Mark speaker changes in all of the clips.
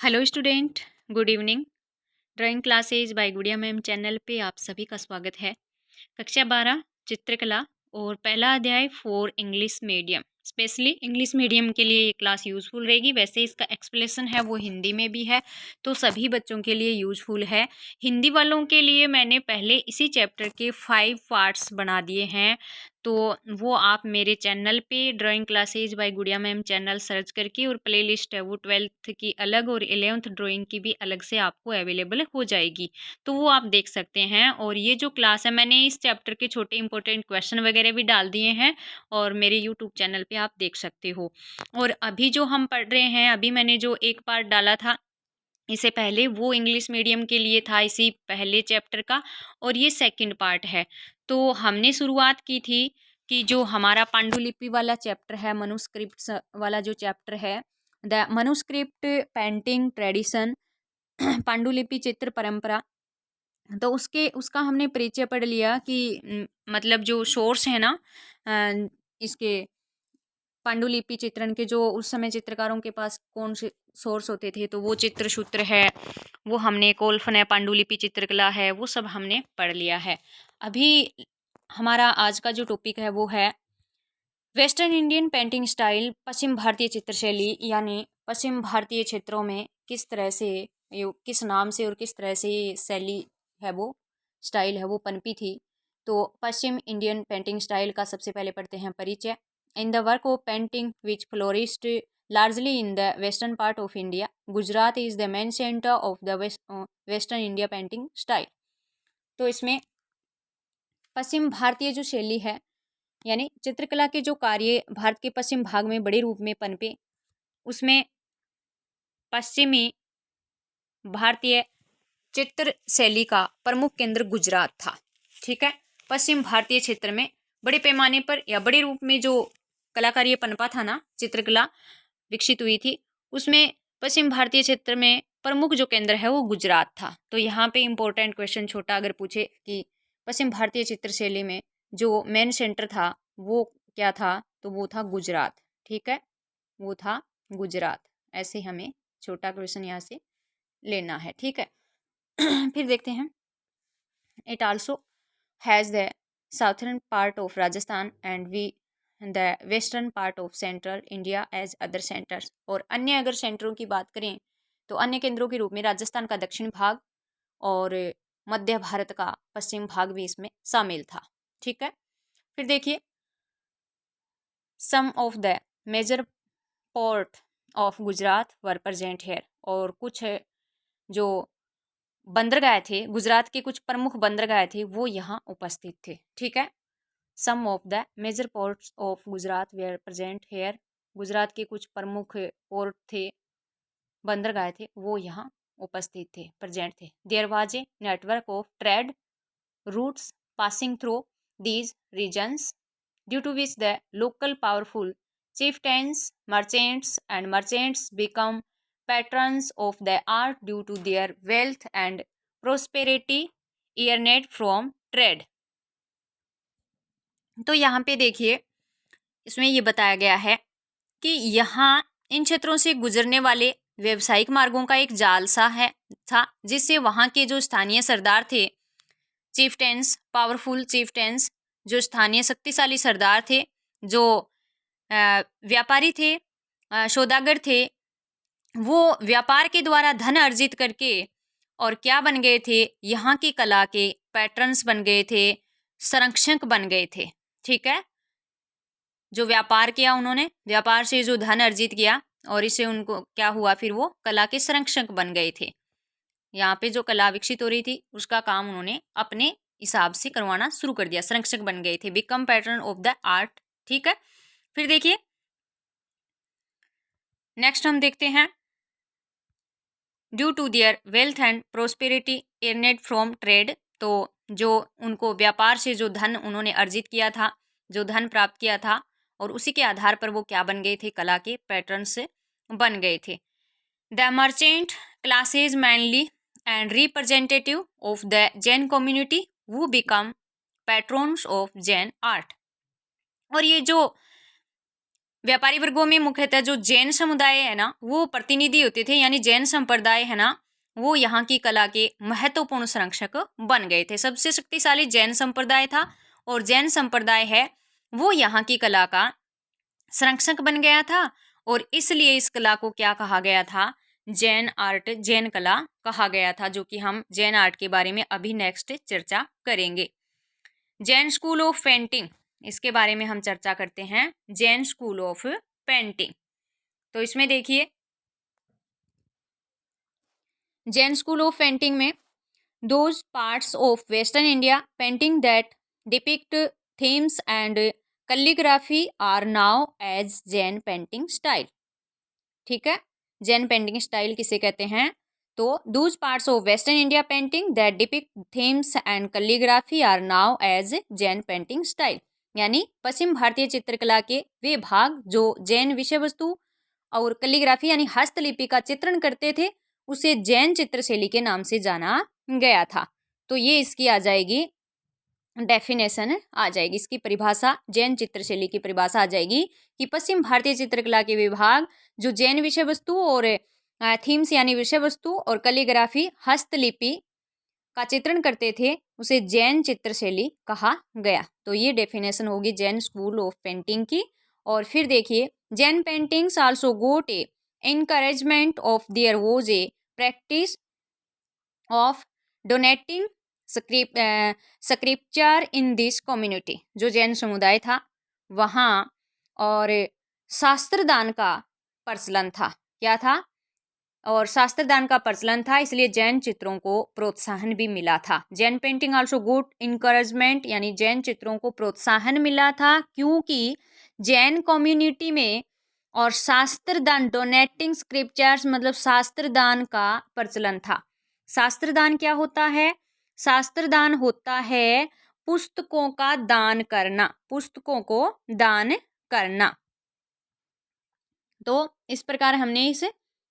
Speaker 1: Hello student, good evening. Drawing classes by Gudiya ma'am channel पे आप सभी का स्वागत है। कक्षा 12 चित्रकला और पहला अध्याय for English medium. Specially English medium के लिए ये क्लास यूज़फुल रहेगी। वैसे इसका एक्सप्लेनेशन है वो हिंदी में भी है, तो सभी बच्चों के लिए यूज़फुल है। हिंदी वालों के लिए मैंने पहले इसी चैप्टर के 5 पार्ट्स बना दिए हैं, तो वो आप मेरे चैनल पे drawing classes by Gudiya ma'am channel search करके, और प्ले लिस्ट है वो 12th की अलग और 11th ड्राइंग की भी अलग से आपको अवेलेबल हो जाएगी, तो वो आप देख सकते हैं। और ये जो क्लास है मैंने इस चैप्टर के छोटे इंपॉर्टेंट क्वेश्चन वगैरह भी डाल दिए हैं और मेरे यूट्यूब चैनल पे आप देख सकते हो। और अभी जो हम पढ़ रहे हैं, अभी मैंने जो एक पार्ट डाला था इससे पहले, वो इंग्लिश मीडियम के लिए था इसी पहले चैप्टर का, और ये सेकंड पार्ट है। तो हमने शुरुआत की थी कि जो हमारा पांडुलिपि वाला चैप्टर है, मनुस्क्रिप्ट वाला जो चैप्टर है, द मनुस्क्रिप्ट पेंटिंग ट्रेडिशन, पांडुलिपि चित्र परंपरा, तो उसका हमने परिचय पढ़ लिया कि मतलब जो सोर्स है ना, इसके पांडुलिपि चित्रण के, जो उस समय चित्रकारों के पास कौन से सोर्स होते थे, तो वो चित्र सूत्र है, वो हमने कोलफन है, पांडुलिपि चित्रकला है, वो सब हमने पढ़ लिया है। अभी हमारा आज का जो टॉपिक है वो है वेस्टर्न इंडियन पेंटिंग स्टाइल, पश्चिम भारतीय चित्रशैली, यानी पश्चिम भारतीय क्षेत्रों में किस तरह से, किस नाम से और किस तरह से ये शैली है, वो स्टाइल है वो पनपी थी। तो पश्चिम इंडियन पेंटिंग स्टाइल का सबसे पहले पढ़ते हैं परिचय। In the work of painting which flourished largely in the western part of India, Gujarat is the main centre of the western India painting style. तो इसमें पश्चिम भारतीय जो शैली है, यानी चित्रकला के जो कार्य भारत के पश्चिम भाग में बड़े रूप में पनपे, उसमें पश्चिमी भारतीय चित्र शैली का प्रमुख केंद्र गुजरात था। ठीक है, पश्चिम भारतीय क्षेत्र में बड़े पैमाने पर या बड़े रूप में जो कलाकारी पनपा था ना, चित्रकला विकसित हुई थी, उसमें पश्चिम भारतीय क्षेत्र में प्रमुख जो केंद्र है वो गुजरात था। तो यहाँ पे इंपॉर्टेंट क्वेश्चन छोटा अगर पूछे कि पश्चिम भारतीय चित्रशैली में जो मेन सेंटर था वो क्या था, तो वो था गुजरात। ठीक है, वो था गुजरात। ऐसे हमें छोटा क्वेश्चन यहाँ से लेना है। ठीक है, फिर देखते हैं। It also has the southern part of Rajasthan and we the western part of central India as other centres. और अन्य अगर सेंटरों की बात करें तो अन्य केंद्रों के रूप में राजस्थान का दक्षिण भाग और मध्य भारत का पश्चिम भाग भी इसमें शामिल था। ठीक है, फिर देखिए, some of the major port of Gujarat were present here. और कुछ जो बंदरगाह थे, गुजरात के कुछ प्रमुख बंदरगाह थे, वो यहाँ उपस्थित थे। ठीक है, some of the major ports of Gujarat were present here. Gujarat के कुछ प्रमुख पोर्ट थे, बंदरगाह थे, वो यहाँ उपस्थित थे, प्रेजेंट थे। There was a network of trade routes passing through these regions, due to which the local powerful chieftains, merchants, and merchants become patrons of the art due to their wealth and prosperity earned from trade। तो यहाँ पे देखिए, इसमें ये बताया गया है कि यहाँ इन क्षेत्रों से गुजरने वाले व्यवसायिक मार्गों का एक जाल सा है था, जिससे वहाँ के जो स्थानीय सरदार थे, चीफ्टेंस, पावरफुल चीफ्टेंस, जो स्थानीय शक्तिशाली सरदार थे, जो व्यापारी थे, सौदागर थे, वो व्यापार के द्वारा धन अर्जित करके और क्या बन गए थे, यहाँ की कला के पैटर्न्स बन गए थे, संरक्षक बन गए थे। ठीक है, जो व्यापार किया उन्होंने, व्यापार से जो धन अर्जित किया और इससे उनको क्या हुआ, फिर वो कला के संरक्षक बन गए थे। यहाँ पे जो कला विकसित हो रही थी उसका काम उन्होंने अपने हिसाब से करवाना शुरू कर दिया, संरक्षक बन गए थे, become patron of the art. ठीक है, फिर देखिए नेक्स्ट हम देखते हैं, due to their wealth and prosperity earned from trade. तो जो उनको व्यापार से जो धन उन्होंने अर्जित किया था, जो धन प्राप्त किया था, और उसी के आधार पर वो क्या बन गए थे, कला के पैटर्न्स बन गए थे। The merchant classes mainly and representative of the Jain community who become patrons of Jain art। और ये जो व्यापारी वर्गों में मुख्यतः जो जैन समुदाय है ना वो प्रतिनिधि होते थे, यानी जैन संप्रदाय है ना वो यहाँ की कला के महत्वपूर्ण संरक्षक बन गए थे। सबसे शक्तिशाली जैन संप्रदाय था और जैन संप्रदाय है वो यहाँ की कला का संरक्षक बन गया था और इसलिए इस कला को क्या कहा गया था, जैन आर्ट, जैन कला कहा गया था, जो कि हम जैन आर्ट के बारे में अभी नेक्स्ट चर्चा करेंगे। जैन स्कूल ऑफ पेंटिंग, इसके बारे में हम चर्चा करते हैं, जैन स्कूल ऑफ पेंटिंग। तो इसमें देखिए जैन स्कूल ऑफ पेंटिंग में those parts of western India painting that depict themes and calligraphy are now as Jain painting style. ठीक है, जैन पेंटिंग स्टाइल किसे कहते हैं, तो those parts of western India painting that depict themes and calligraphy are now as Jain painting style, यानी पश्चिम भारतीय चित्रकला के वे भाग जो जैन विषय वस्तु और कैलीग्राफी यानी हस्तलिपि का चित्रण करते थे उसे जैन चित्रशैली के नाम से जाना गया था। तो ये इसकी आ जाएगी डेफिनेशन, आ जाएगी इसकी परिभाषा, जैन चित्रशैली की परिभाषा आ जाएगी कि पश्चिम भारतीय चित्रकला के विभाग जो जैन विषय वस्तु और थीम्स यानी विषय वस्तु और कैलीग्राफी हस्तलिपि का चित्रण करते थे उसे जैन चित्रशैली कहा गया। तो ये डेफिनेशन होगी जैन स्कूल ऑफ पेंटिंग की। और फिर देखिए Jain paintings also got a encouragement of there was a practice of donating scripture in this community, जो जैन समुदाय था वहाँ और शास्त्र दान का प्रचलन था, क्या था, और शास्त्र दान का प्रचलन था, इसलिए जैन चित्रों को प्रोत्साहन भी मिला था। Jain painting also good encouragement, यानी जैन चित्रों को प्रोत्साहन मिला था क्योंकि जैन कम्युनिटी में और शास्त्र दान, डोनेटिंग स्क्रिप्चर्स मतलब शास्त्र दान का प्रचलन था। शास्त्र दान क्या होता है, शास्त्र दान होता है पुस्तकों का दान करना, पुस्तकों को दान करना। तो इस प्रकार हमने इस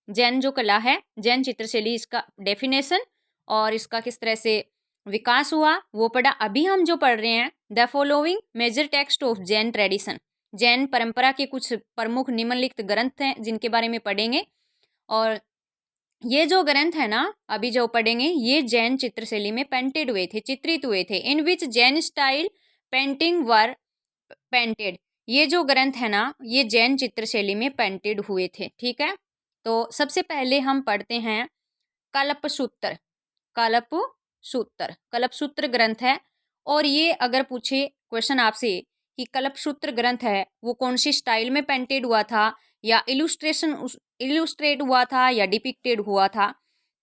Speaker 1: जैन जो कला है, जैन चित्रशैली, इसका डेफिनेशन और इसका किस तरह से विकास हुआ वो पढ़ा। अभी हम जो पढ़ रहे हैं the following major text of Jain tradition, Jain परंपरा के कुछ प्रमुख निम्नलिखित ग्रंथ हैं जिनके बारे में पढ़ेंगे। और ये जो ग्रंथ है ना अभी जो पढ़ेंगे ये जैन चित्रशैली में पेंटेड हुए थे, चित्रित हुए थे। इन विच जैन स्टाइल पेंटिंग वर पेंटेड, ये जो ग्रंथ है ना ये जैन चित्रशैली में पेंटेड हुए थे। ठीक है, तो सबसे पहले हम पढ़ते हैं कल्पसूत्र। कल्पसूत्र ग्रंथ है और ये अगर पूछे क्वेश्चन आपसे कि कल्पसूत्र ग्रंथ है वो कौन सी स्टाइल में पेंटेड हुआ था या इलुस्ट्रेट हुआ था या डिपिक्टेड हुआ था,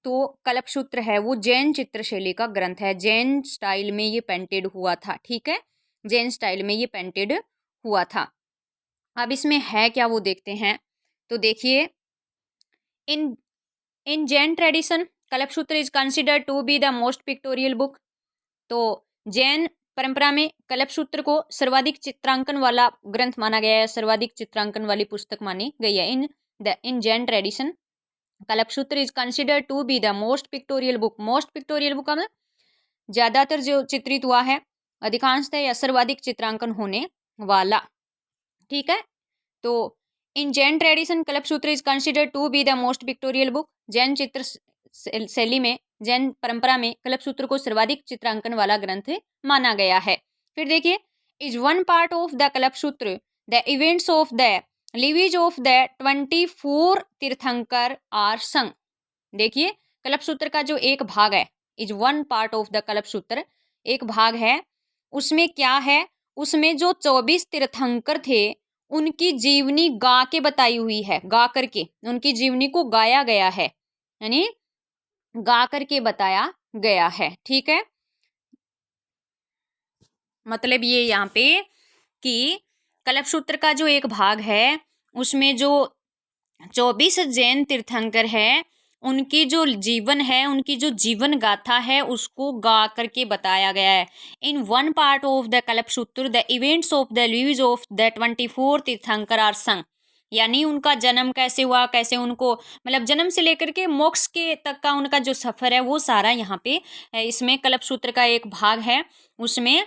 Speaker 1: तो कल्पसूत्र है वो जैन चित्रशैली का ग्रंथ है, जैन स्टाइल में ये पेंटेड हुआ था। ठीक है, जैन स्टाइल में ये पेंटेड हुआ था। अब इसमें है क्या वो देखते हैं। तो देखिए in Jain tradition Kalpasutra is considered to be the most pictorial book. तो जैन परंपरा में कल्पसूत्र को सर्वाधिक चित्रांकन वाला ग्रंथ माना गया है, सर्वाधिक चित्रांकन वाली पुस्तक मानी गई है। In Jain tradition Kalpasutra is considered to be the most pictorial book. Most pictorial book में ज्यादातर जो चित्रित हुआ है, अधिकांशतः या सर्वाधिक चित्रांकन होने वाला। ठीक है, तो in Jain tradition Kalpasutra is considered to be the most pictorial book. Jain चित्र शैली में, जैन परंपरा में कल्पसूत्र को सर्वाधिक चित्रांकन वाला ग्रंथ माना गया है। फिर देखिए is one part of the Kalpasutra the events of the lives of the 24 tirthankara are संग। देखिए कल्पसूत्र का जो एक भाग है, is one part of the Kalpasutra, एक भाग है, उसमें क्या है, उसमें जो 24 तीर्थंकर थे उनकी जीवनी गा के बताई हुई है, गा करके उनकी जीवनी को गाया गया है, यानी गा करके बताया गया है। ठीक है, मतलब ये यहाँ पे कि कल्पसूत्र का जो एक भाग है उसमें जो 24 जैन तीर्थंकर है उनकी जो जीवन है, उनकी जो जीवन गाथा है उसको गा करके बताया गया है। In one part of the Kalpasutra the events of the leaves of the 24 tirthankara are संग, यानी उनका जन्म कैसे हुआ, कैसे उनको मतलब जन्म से लेकर के मोक्ष के तक का उनका जो सफ़र है वो सारा यहाँ पे इसमें कल्पसूत्र का एक भाग है उसमें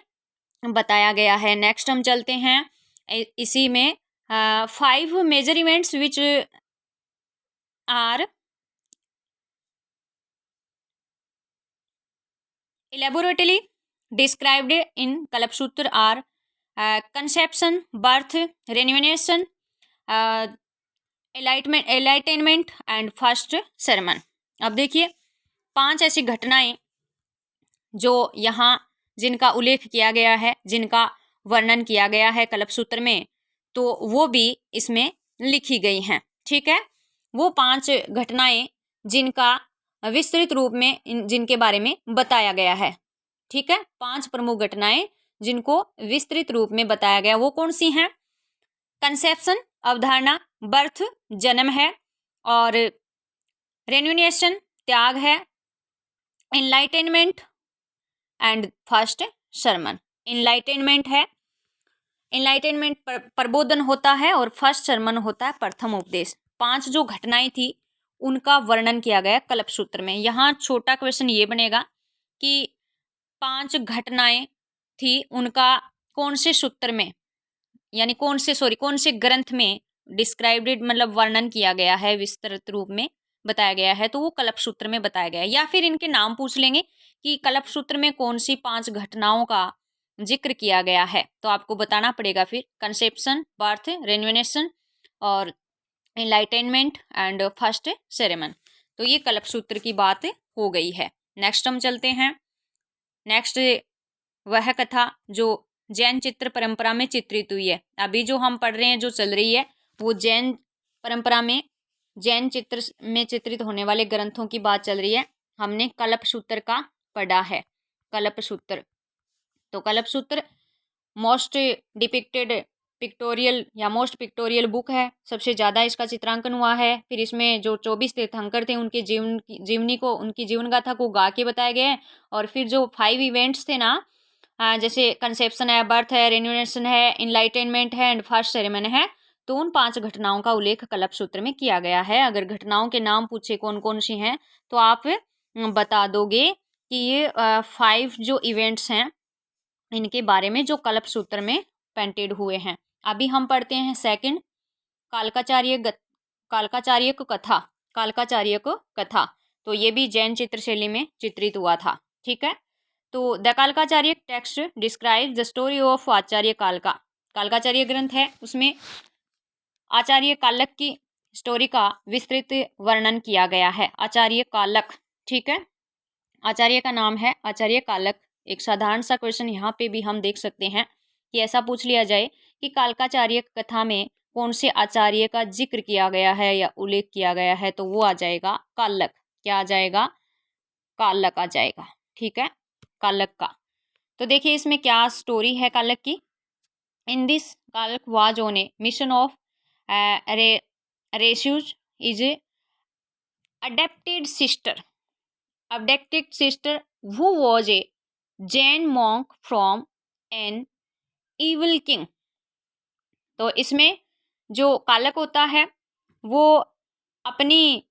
Speaker 1: बताया गया है। नेक्स्ट हम चलते हैं इसी में 5 major events which are elaborately described in Kalpasutra are conception, birth, renunciation, uh, enlightenment and first sermon. अब देखिए 5 ऐसी घटनाएं जो यहाँ जिनका उल्लेख किया गया है, जिनका वर्णन किया गया है कल्पसूत्र में, तो वो भी इसमें लिखी गई हैं। ठीक है, वो 5 घटनाएं जिनका विस्तृत रूप में जिनके बारे में बताया गया है। ठीक है, 5 प्रमुख घटनाएं जिनको विस्तृत रूप में बताया गया, वो कौन सी हैं? कंसेप्शन अवधारणा, बर्थ जन्म है, और रेन्यूनेशन त्याग है, enlightenment and first sermon. Enlightenment है, एनलाइटेनमेंट प्रबोधन होता है, और फर्स्ट सरमन होता है प्रथम उपदेश। 5 जो घटनाएं थी उनका वर्णन किया गया कल्पसूत्र में। यहाँ छोटा क्वेश्चन ये बनेगा कि 5 घटनाएं थी उनका कौन से सूत्र में, यानी कौन से ग्रंथ में डिस्क्राइब्ड मतलब वर्णन किया गया है, विस्तृत रूप में बताया गया है, तो वो कल्पसूत्र में बताया गया है। या फिर इनके नाम पूछ लेंगे कि कल्पसूत्र में कौन सी 5 घटनाओं का जिक्र किया गया है, तो आपको बताना पड़ेगा फिर कंसेप्शन, बर्थ, रेन्यूनेशन और एनलाइटेनमेंट एंड फर्स्ट सेरेमन। तो ये कल्पसूत्र की बात हो गई है। नेक्स्ट हम चलते हैं। नेक्स्ट वह कथा जो जैन चित्र परंपरा में चित्रित हुई है। अभी जो हम पढ़ रहे हैं, जो चल रही है, वो जैन परंपरा में जैन चित्र में चित्रित होने वाले ग्रंथों की बात चल रही है। हमने कल्पसूत्र का पढ़ा है। कल्पसूत्र, तो कल्पसूत्र मोस्ट डिपिक्टेड पिक्टोरियल या मोस्ट पिक्टोरियल बुक है। सबसे ज़्यादा इसका चित्रांकन हुआ है। फिर इसमें जो 24 तीर्थंकर थे उनके जीवनी को, उनकी जीवन गाथा को गा के बताया गया है। और फिर जो 5 इवेंट्स थे ना, जैसे कंसेप्शन है, बर्थ है, रेन्यूनेशन है, इनलाइटेनमेंट है एंड फर्स्ट सेरेमन है, तो उन 5 घटनाओं का उल्लेख कल्पसूत्र में किया गया है। अगर घटनाओं के नाम पूछे कौन कौन सी हैं, तो आप बता दोगे कि ये 5 जो इवेंट्स हैं इनके बारे में जो कल्पसूत्र में पेंटेड हुए हैं। अभी हम पढ़ते हैं सेकंड, कालकाचार्य कथा। कालकाचार्य कथा, तो ये भी जैन चित्रशैली में चित्रित हुआ था। ठीक है, तो the Kalakacharya text describe the story of Acharya Kalaka. Kalakacharya ग्रंथ है, उसमें आचार्य कालक की स्टोरी का विस्तृत वर्णन किया गया है। आचार्य कालक, ठीक है, आचार्य का नाम है आचार्य कालक। एक साधारण सा क्वेश्चन यहाँ पे भी हम देख सकते हैं कि ऐसा पूछ लिया जाए कि कालकाचार्य कथा में कौन से आचार्य का जिक्र किया गया है या उल्लेख किया गया है, तो वो आ जाएगा कालक। क्या आ जाएगा? कालक आ जाएगा। ठीक है, कालक का। तो देखिए इसमें क्या स्टोरी है कालक की। In this Kalaka was on a mission of rescues his abducted sister who was a Jain monk from an evil king। तो इसमें जो कालक होता है वो अपनी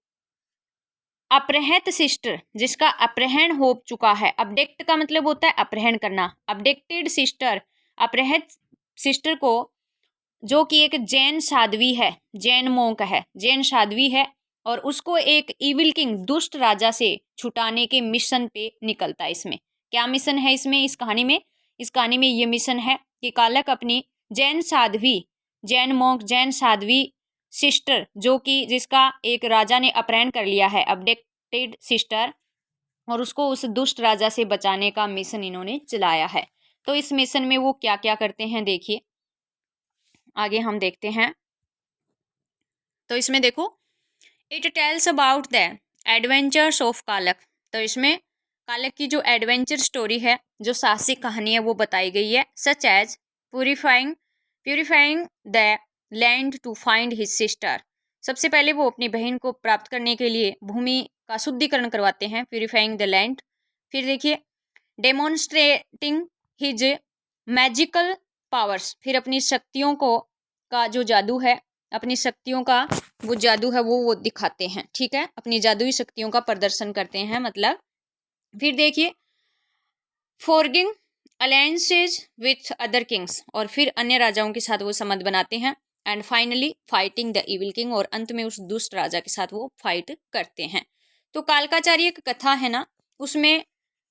Speaker 1: अपहृत सिस्टर, जिसका अपहरण हो चुका है, अबडेक्ट का मतलब होता है अपहरण करना, अबडेक्टेड सिस्टर, अपहृत सिस्टर को, जो कि एक जैन साध्वी है, जैन मोंक है, जैन साध्वी है, और उसको एक इविल किंग, दुष्ट राजा से छुटाने के मिशन पे निकलता है। इसमें क्या मिशन है? इसमें इस कहानी में ये मिशन है कि कालक अपनी जैन साध्वी, जैन मोंक, जैन साध्वी सिस्टर, जो कि जिसका एक राजा ने अपहरण कर लिया है, अबडेक्टेड सिस्टर, और उसको उस दुष्ट राजा से बचाने का मिशन इन्होंने चलाया है। तो इस मिशन में वो क्या क्या करते हैं देखिए, आगे हम देखते हैं। तो इसमें देखो, it tells about the adventures of कालक। तो इसमें कालक की जो एडवेंचर स्टोरी है, जो साहसिक कहानी है, वो बताई गई है। Such as purifying the land to find his sister. सबसे पहले वो अपनी बहन को प्राप्त करने के लिए भूमि का शुद्धिकरण करवाते हैं, प्यूरिफाइंग द लैंड। फिर देखिए, डेमोन्स्ट्रेटिंग हिज मैजिकल पावर्स। फिर अपनी शक्तियों को का जो जादू है, अपनी शक्तियों का वो जादू है वो दिखाते हैं। ठीक है, अपनी जादुई शक्तियों का प्रदर्शन करते हैं मतलब। फिर देखिए, फोर्गिंग अलायंसेज विथ अदर किंग्स, और फिर अन्य राजाओं के साथ वो संबंध बनाते हैं। And finally fighting the evil king, और अंत में उस दुष्ट राजा के साथ वो फाइट करते हैं। तो कालकाचार्य की कथा है ना, उसमें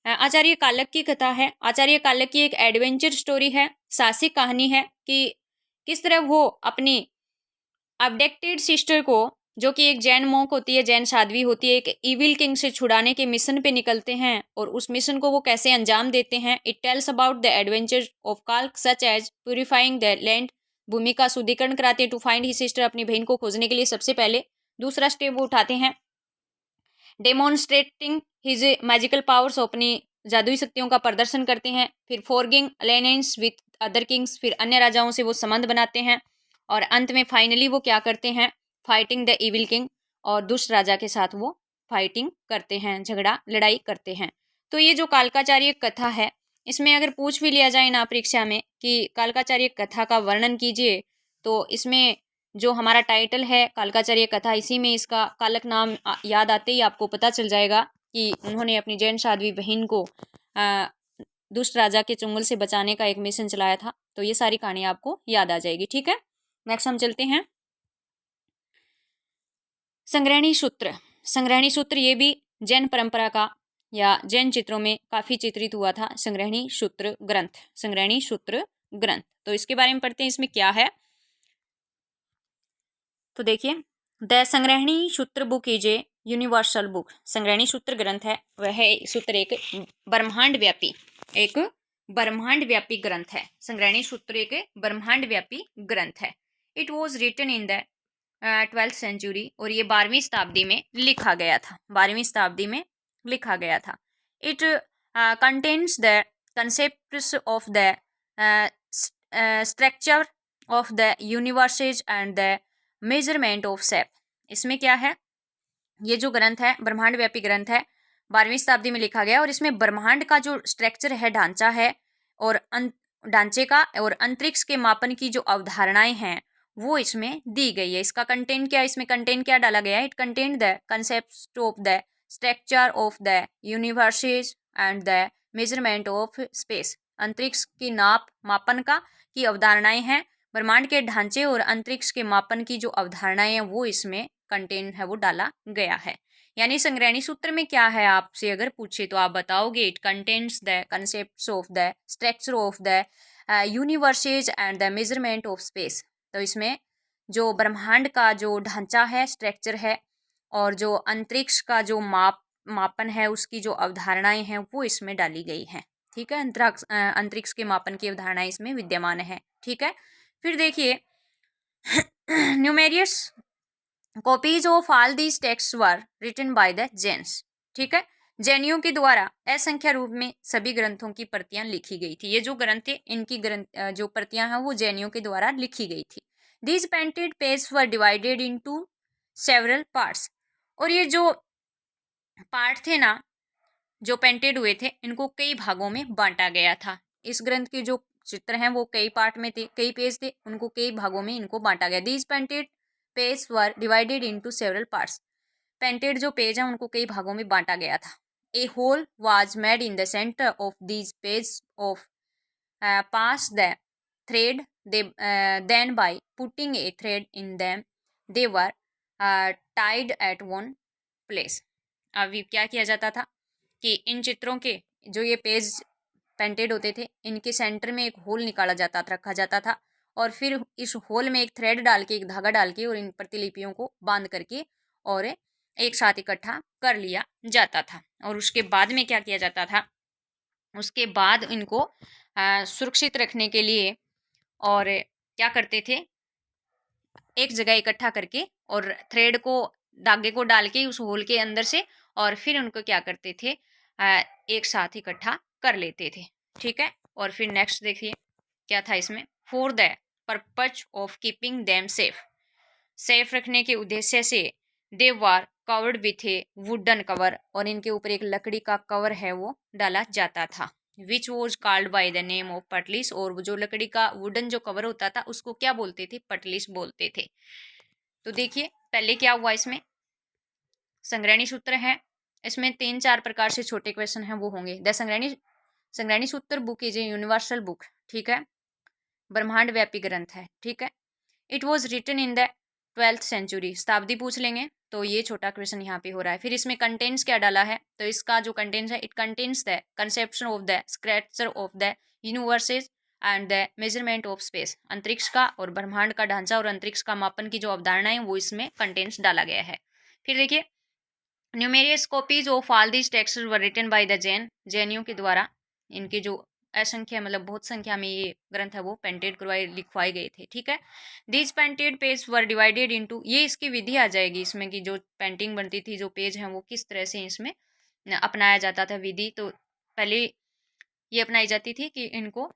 Speaker 1: आचार्य कालक की कथा है। आचार्य कालक की एक एडवेंचर स्टोरी है, साहसिक कहानी है कि किस तरह वो अपनी अबडेक्टेड सिस्टर को, जो कि एक जैन मॉन्क होती है, जैन साध्वी होती है, एक इविल किंग से छुड़ाने के मिशन पे निकलते हैं और उस मिशन को वो कैसे अंजाम देते हैं। It tells about the adventure of काल्क such as purifying the land, भूमि का शुद्धिकरण कराते हैं टू फाइंड ही सिस्टर, अपनी बहन को खोजने के लिए सबसे पहले दूसरा स्टेप वो उठाते हैं, डेमोन्स्ट्रेटिंग हिज मैजिकल पावर्स, अपनी जादुई शक्तियों का प्रदर्शन करते हैं। फिर फॉर्गिंग अलायंस विथ अदर किंग्स, फिर अन्य राजाओं से वो संबंध बनाते हैं, और अंत में फाइनली वो क्या करते हैं, फाइटिंग द इविल किंग, और दुष्ट राजा के साथ वो फाइटिंग करते हैं, झगड़ा लड़ाई करते हैं। तो ये जो कालकाचार्य कथा है, इसमें अगर पूछ भी लिया जाए ना परीक्षा में कि कालकाचार्य कथा का वर्णन कीजिए, तो इसमें जो हमारा टाइटल है कालकाचार्य कथा, इसी में इसका कालक नाम याद आते ही आपको पता चल जाएगा कि उन्होंने अपनी जैन साध्वी बहन को दुष्ट राजा के चुंगल से बचाने का एक मिशन चलाया था। तो ये सारी कहानी आपको याद आ जाएगी। ठीक है, नेक्स्ट हम चलते हैं संग्रहणी सूत्र। संग्रहणी सूत्र ये भी जैन परंपरा का या जैन चित्रों में काफी चित्रित हुआ था, संग्रहणी सूत्र ग्रंथ, संग्रहणी सूत्र ग्रंथ। तो इसके बारे में पढ़ते हैं, इसमें क्या है। तो देखिए, the Sangrahani Sutra book is a universal book. Sangrahani Sutra ग्रंथ है, वह सूत्र एक ब्रह्मांड व्यापी, एक ब्रह्मांड व्यापी ग्रंथ है। संग्रहणी सूत्र एक ब्रह्मांड व्यापी ग्रंथ है। It was written in the 12th century, और ये 12वीं शताब्दी में लिखा गया था, 12वीं शताब्दी में लिखा गया था। It contains the concepts of the structure of the universes and the measurement of space. इसमें क्या है, ये जो ग्रंथ है ब्रह्मांड व्यापी ग्रंथ है, 12वीं शताब्दी में लिखा गया, और इसमें ब्रह्मांड का जो स्ट्रक्चर है, ढांचा है, और ढांचे का और अंतरिक्ष के मापन की जो अवधारणाएं हैं वो इसमें दी गई है। इसका कंटेंट क्या है, इसमें कंटेंट क्या डाला गया है, it content the concept of the structure of the universes and the measurement of space. अंतरिक्ष की नाप मापन का की अवधारणाएं हैं, ब्रह्मांड के ढांचे और अंतरिक्ष के मापन की जो अवधारणाएं हैं वो इसमें कंटेंट है वो डाला गया है। यानी संग्रहणी सूत्र में क्या है, आपसे अगर पूछे तो आप बताओगे, it contains the concepts of the structure of the universes and the measurement of space. तो इसमें जो ब्रह्मांड का जो ढांचा है, स्ट्रक्चर है, और जो अंतरिक्ष का जो मापन है उसकी जो अवधारणाएं हैं वो इसमें डाली गई हैं। ठीक है, अंतरिक्ष के मापन की अवधारणाएं इसमें विद्यमान है। ठीक है, फिर देखिए numerous copies of all these text were written by the Jains. ठीक है, जैनियों के द्वारा असंख्य रूप में सभी ग्रंथों की प्रतियां लिखी गई थी। ये जो ग्रंथ है इनकी जो प्रतियां हैं वो जैनियों के द्वारा लिखी गई थी। These painted page were divided into several parts, और ये जो पार्ट थे ना जो पेंटेड हुए थे इनको कई भागों में बांटा गया था। इस ग्रंथ के जो चित्र हैं वो कई पार्ट में थे, कई पेज थे, उनको कई भागों में इनको बांटा गया। These painted page were divided into several parts. Painted जो पेज हैं उनको कई भागों में बांटा गया था। A hole was made in the centre of these page of pass the thread they then by putting a thread in them they were tied at one place. अभी क्या किया जाता था कि इन चित्रों के जो ये पेज पेंटेड होते थे इनके सेंटर में एक होल निकाला जाता था, रखा जाता था, और फिर इस होल में एक थ्रेड डाल के, एक धागा डाल के, और इन प्रतिलिपियों को बांध करके और एक साथ इकट्ठा कर लिया जाता था। और उसके बाद में क्या किया जाता था, उसके बाद इनको सुरक्षित रखने के लिए और क्या करते थे, एक जगह इकट्ठा करके और थ्रेड को, धागे को डाल के उस होल के अंदर से, और फिर उनको क्या करते थे, एक साथ इकट्ठा कर लेते थे। ठीक है, और फिर नेक्स्ट देखिए क्या था इसमें, for the purpose of keeping them safe. Safe रखने के उद्देश्य से they were covered with a wooden cover, और इनके ऊपर एक लकड़ी का कवर है वो डाला जाता था, which was called by the name of पटलिस। और जो लकड़ी का वुडन जो कवर होता था उसको क्या बोलते थे, पटलिस बोलते थे। तो देखिए पहले क्या हुआ, इसमें संग्रहणी सूत्र है, इसमें 3-4 प्रकार से छोटे क्वेश्चन हैं वो होंगे। The Sangrahani Sutra book is a universal book. ठीक है, ब्रह्मांड व्यापी ग्रंथ है। ठीक है, it was written in the 12th century, शताब्दी पूछ लेंगे तो ये छोटा क्वेश्चन यहाँ पे हो रहा है। फिर इसमें कंटेंट्स क्या डाला है, तो इसका जो कंटेंट्स है, it contains the conception of the structure of the universes and the measurement of space, अंतरिक्ष का और ब्रह्मांड का ढांचा और अंतरिक्ष का मापन की जो अवधारणा है वो इसमें कंटेंट्स डाला गया है। फिर देखिए, numerous copies of all these text were written by the जैनियों के द्वारा, इनकी जो असंख्या मतलब बहुत संख्या में ये ग्रंथ है वो पेंटेड करवाए लिखवाए गए थे। ठीक है, these painted page were divided into, ये इसकी विधि आ जाएगी इसमें कि जो पेंटिंग बनती थी, जो पेज हैं वो किस तरह से इसमें अपनाया जाता था विधि। तो पहले ये अपनाई जाती थी कि इनको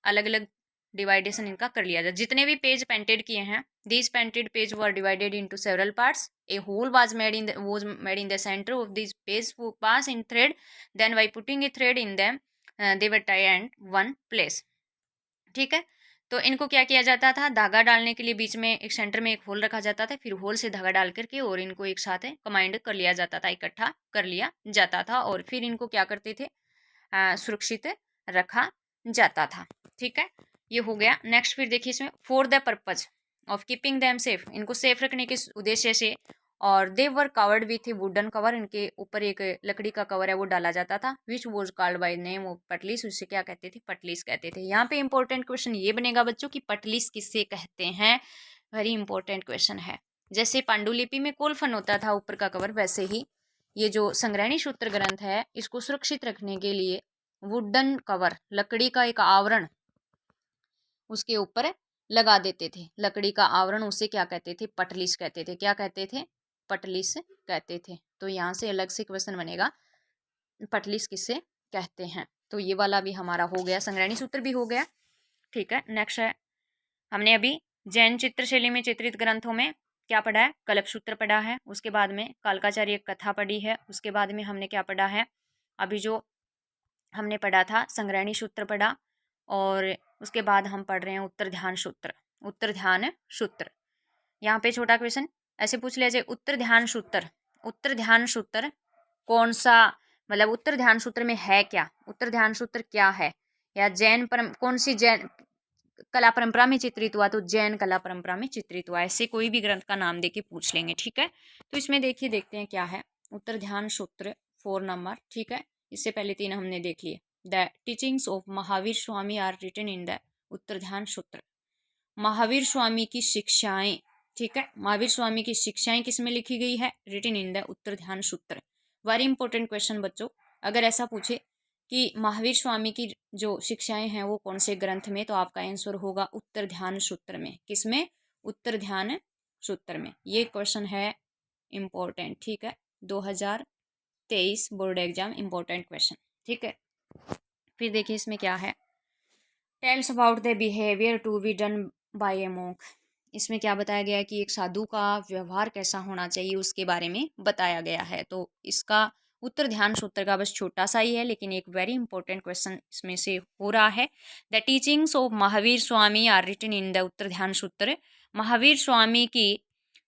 Speaker 1: अलग अलग डिवाइडेशन इनका कर लिया जाए। जितने भी पेज पेंटेड किए हैं, these painted page were divided into several parts, a hole was made in the centre of this page वो pass in thread, then by putting a thread in them they were tie and one place. ठीक है, तो इनको क्या किया जाता था, धागा डालने के लिए बीच में एक सेंटर में एक होल रखा जाता था, फिर होल से धागा डाल करके और इनको एक साथ कंबाइंड कर लिया जाता था, इकट्ठा कर लिया जाता था, और फिर इनको क्या करते थे, सुरक्षित रखा जाता था। ठीक है, ये हो गया। नेक्स्ट फिर देखिए इसमें, for the purpose of keeping them safe, इनको सेफ रखने के उद्देश्य से, और they were covered with wooden cover, इनके ऊपर एक लकड़ी का कवर है वो डाला जाता था, which was called by name of पटलीस, उसे क्या कहते थे, पटलीस कहते थे। यहाँ पे इंपॉर्टेंट क्वेश्चन ये बनेगा बच्चों कि पटलीस किससे कहते हैं, वेरी इंपॉर्टेंट क्वेश्चन है। जैसे पांडुलिपि में कोलफन होता था ऊपर का कवर, वैसे ही ये जो संग्रहणी सूत्र ग्रंथ है इसको सुरक्षित रखने के लिए वुडन कवर, लकड़ी का एक आवरण उसके ऊपर लगा देते थे। लकड़ी का आवरण, उसे क्या कहते थे, पटलीस कहते थे। क्या कहते थे, पटलीस कहते थे। तो यहाँ से अलग से क्वेश्चन बनेगा, पटलीस किससे कहते हैं। तो ये वाला भी हमारा हो गया, संग्रहणी सूत्र भी हो गया। ठीक है, नेक्स्ट है, हमने अभी जैन चित्रशैली में चित्रित ग्रंथों में क्या पढ़ा है, कल्प सूत्र पढ़ा है, उसके बाद में कालकाचार्य कथा पढ़ी है, उसके बाद में हमने क्या पढ़ा है, अभी जो हमने पढ़ा था संग्रहणी सूत्र पढ़ा, और उसके बाद हम पढ़ रहे हैं उत्तर ध्यान सूत्र। उत्तर ध्यान सूत्र, यहाँ पे छोटा क्वेश्चन ऐसे पूछ लिया जाए, उत्तर ध्यान सूत्र, उत्तर ध्यान सूत्र कौन सा, मतलब उत्तर ध्यान सूत्र में है क्या, उत्तर ध्यान सूत्र क्या है, या जैन परम कौन सी जैन कला परंपरा में चित्रित हुआ, तो जैन कला परंपरा में चित्रित हुआ, ऐसे कोई भी ग्रंथ का नाम देके पूछ लेंगे। ठीक है, तो इसमें देखिए, देखते हैं क्या है, उत्तर ध्यान सूत्र 4 नंबर। ठीक है, इससे पहले 3 हमने देख लिए। The teachings of Mahavir Swami are written in the Uttaradhyayana Sutra, Mahavir Swami की शिक्षाएं, ठीक है, महावीर स्वामी की शिक्षाएं किसमें लिखी गई है, written in the Uttaradhyayana सूत्र। वेरी इंपॉर्टेंट क्वेश्चन बच्चों, अगर ऐसा पूछे कि महावीर स्वामी की जो शिक्षाएं हैं वो कौन से ग्रंथ में, तो आपका आंसर होगा उत्तर ध्यान सूत्र में। किसमें, उत्तर ध्यान सूत्र में। ये क्वेश्चन है इम्पोर्टेंट। ठीक है, 2023 बोर्ड एग्जाम इम्पोर्टेंट क्वेश्चन। ठीक है, फिर देखिए इसमें क्या है, tells about the behaviour to be done by a monk, इसमें क्या बताया गया है कि एक साधु का व्यवहार कैसा होना चाहिए उसके बारे में बताया गया है। तो इसका उत्तर ध्यान सूत्र का बस छोटा सा ही है, लेकिन एक वेरी इंपॉर्टेंट क्वेश्चन इसमें से हो रहा है। The teachings of Mahavir Swami are written in the Uttaradhyayana Sutra, Mahavir Swami की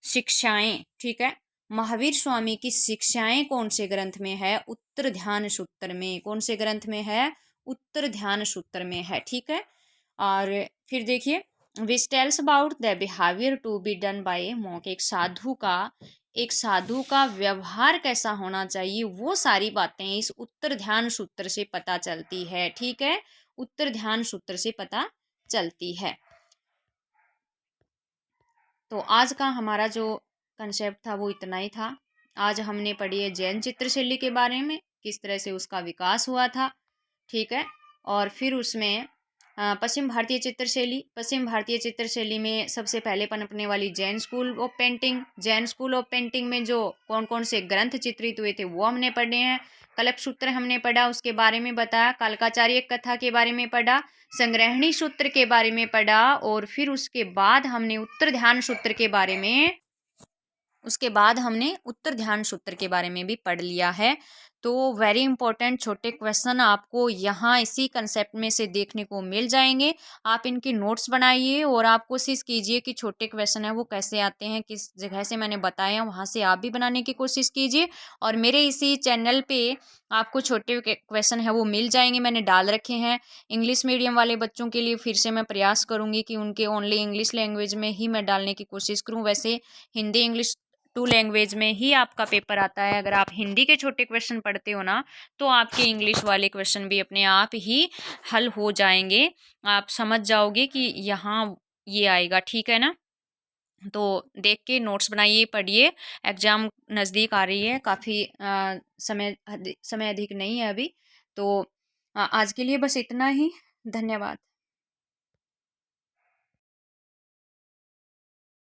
Speaker 1: शिक्षाएं, ठीक है, महावीर स्वामी की शिक्षाएं कौन से ग्रंथ में है, उत्तर ध्यान सूत्र में। कौन से ग्रंथ में है, उत्तर ध्यान सूत्र में है। ठीक है, और फिर देखिए, which tells about the behaviour to be done by a monk, एक साधु का व्यवहार कैसा होना चाहिए, वो सारी बातें इस उत्तर ध्यान सूत्र से पता चलती है। ठीक है, उत्तर ध्यान सूत्र से पता चलती है। तो आज का हमारा जो कंसेप्ट था वो इतना ही था। आज हमने पढ़ी है जैन चित्रशैली के बारे में, किस तरह से उसका विकास हुआ था। ठीक है, और फिर उसमें पश्चिम भारतीय चित्रशैली में सबसे पहले पनपने वाली जैन स्कूल ऑफ पेंटिंग में जो कौन कौन से ग्रंथ चित्रित हुए थे वो हमने पढ़े हैं। कल्प सूत्र हमने पढ़ा, उसके बारे में बताया, कालकाचार्य कथा के बारे में पढ़ा, संग्रहणी सूत्र के बारे में पढ़ा, और फिर उसके बाद हमने उत्तर ध्यान सूत्र के बारे में भी पढ़ लिया है। तो वेरी इंपॉर्टेंट छोटे क्वेश्चन आपको यहाँ इसी कंसेप्ट में से देखने को मिल जाएंगे। आप इनकी नोट्स बनाइए और आप कोशिश कीजिए कि छोटे क्वेश्चन है वो कैसे आते हैं, किस जगह से मैंने बताया वहाँ से आप भी बनाने की कोशिश कीजिए। और मेरे इसी चैनल पे आपको छोटे क्वेश्चन है वो मिल जाएंगे, मैंने डाल रखे हैं। इंग्लिश मीडियम वाले बच्चों के लिए फिर से मैं प्रयास करूँगी कि उनके ओनली इंग्लिश लैंग्वेज में ही मैं डालने की कोशिश करूँ। वैसे हिंदी इंग्लिश टू लैंग्वेज में ही आपका पेपर आता है। अगर आप हिंदी के छोटे क्वेश्चन पढ़ते हो ना, तो आपके इंग्लिश वाले क्वेश्चन भी अपने आप ही हल हो जाएंगे। आप समझ जाओगे कि यहाँ ये आएगा, ठीक है ना। तो देख के नोट्स बनाइए, पढ़िए। एग्ज़ाम नज़दीक आ रही है, काफ़ी समय अधिक नहीं है अभी। तो आज के लिए बस इतना ही। धन्यवाद।